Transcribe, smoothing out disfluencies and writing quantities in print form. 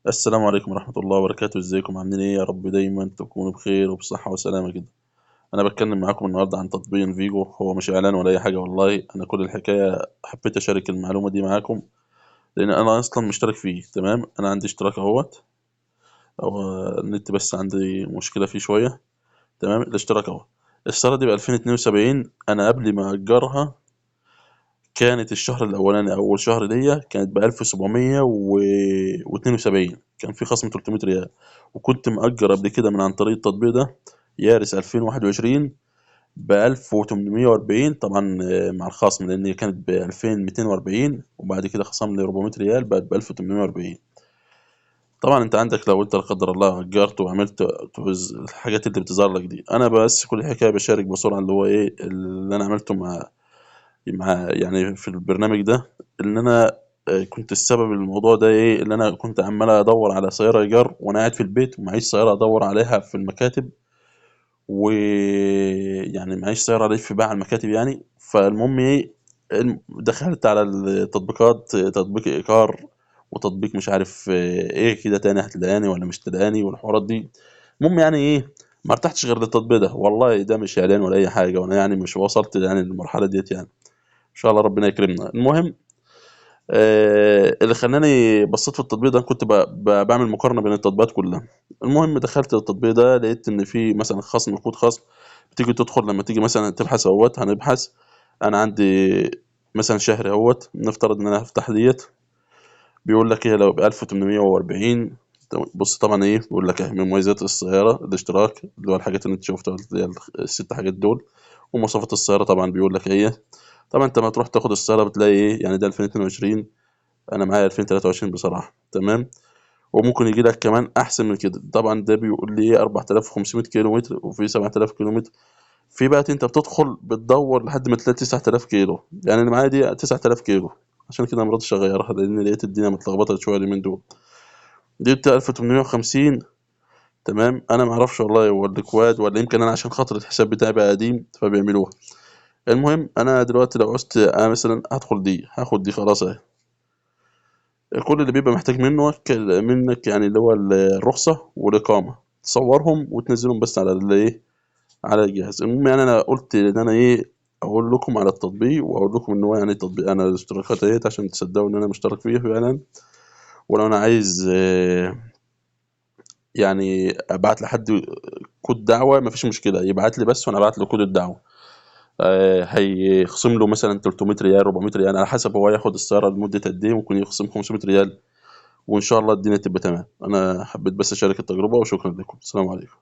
السلام عليكم ورحمة الله وبركاته، ازيكم عاملين ايه؟ يا رب دايما تكونوا بخير وبصحة وسلامة كده. انا بتكلم معاكم النهاردة عن تطبيق فيجو، هو مش اعلان ولا اي حاجة والله، انا كل الحكاية حبيت اشارك المعلومة دي معاكم لان انا اصلا مشترك فيه. تمام، انا عندي اشتراك اهوت. هو النت بس عندي مشكلة فيه شوية. تمام، الاشتراك اهو. السنة دي ب 2072، انا قبل ما اجرها كانت الشهر الاولاني اول شهر ليا كانت ب 1772، كان في خصم 300 ريال. وكنت مأجر قبل كده من عن طريق التطبيق ده يارس 2021 ب 1840 طبعا، مع الخصم لان هي كانت ب 2240 وبعد كده خصم لي 400 ريال بقت ب 1840. طبعا انت عندك لو انت لا قدر الله اجرت وعملت الحاجات اللي بتظهر لك دي، انا بس كل الحكايه بشارك بسرعه اللي هو ايه اللي انا عملته مع يعني في البرنامج ده. ان انا كنت السبب الموضوع ده ايه، اللي انا كنت عمال ادور على سياره ايجار وانا قاعد في البيت ومعيش سياره ادور عليها في المكاتب، ويعني معيش سياره الف بيها على المكاتب يعني. فالمهم ايه، دخلت على التطبيقات، تطبيق ايجار وتطبيق مش عارف ايه كده تاني، هتلاقاني ولا مش تلاقاني والحوارات دي. المهم يعني ايه، ما ارتحتش غير للتطبيق ده والله، ده مش اعلان ولا اي حاجه، وانا يعني مش وصلت يعني للمرحله ديت يعني. ان شاء الله ربنا يكرمنا. المهم اللي خلاني بصيت في التطبيق ده، كنت بعمل مقارنه بين التطبيقات كلها. المهم دخلت التطبيق ده لقيت ان في مثلا خصم، كود خصم. بتيجي تدخل لما تيجي مثلا تبحث اهوت، هنبحث. انا عندي مثلا شهري اهوت، نفترض ان انا هفتح ديت. بيقول لك ايه لو ب 1840. بص طبعا ايه بيقول لك ايه من مميزات السياره الاشتراك، اللي هو الحاجات اللي انت شفتها اللي هي الست حاجات دول. ومواصفات السياره طبعا بيقول لك ايه. طبعا انت ما تروح تاخد السياره بتلاقي ايه يعني، ده 2022، انا معايا 2023 بصراحه. تمام، وممكن يجي لك كمان احسن من كده. طبعا ده بيقول لي ايه 4500 كيلو متر وفي 7000 كيلو متر. في بقى انت بتدخل بتدور لحد ما تلاقي 9000 كيلو، يعني اللي معايا دي 9000 كيلو. عشان كده ما رضيتش اغيرها لان لقيت الدنيا متلخبطه شويه اليومين دول. دي بتاع 1850. تمام، انا ما اعرفش والله هو الكواد ولا يمكن انا عشان خاطر الحساب بتاعي بقى قديم فبيعملوها. المهم انا دلوقتي لو عوزت انا مثلا هدخل دي هاخد دي خلاص اهي. كل اللي بيبقى محتاج منك يعني اللي هو الرخصة والإقامة، تصورهم وتنزلهم بس على الايه، على الجهاز. المهم يعني انا قلت ان انا ايه اقول لكم على التطبيق واقول لكم ان هو يعني تطبيق انا الاشتراكات اهيت عشان تصدقوا ان انا مشترك فيه فعلا. ولو انا عايز يعني ابعت لحد كود دعوة مفيش مشكلة، يبعت لي بس وانا ابعت له كود الدعوة. هيخصم له مثلا 300 ريال 400 ريال على حسب هو ياخد السيارة لمدة قد ايه، ممكن يخصم 500 ريال. وان شاء الله الدنيا تبقى تمام. انا حبيت بس اشارك التجربة وشكرا لكم، السلام عليكم.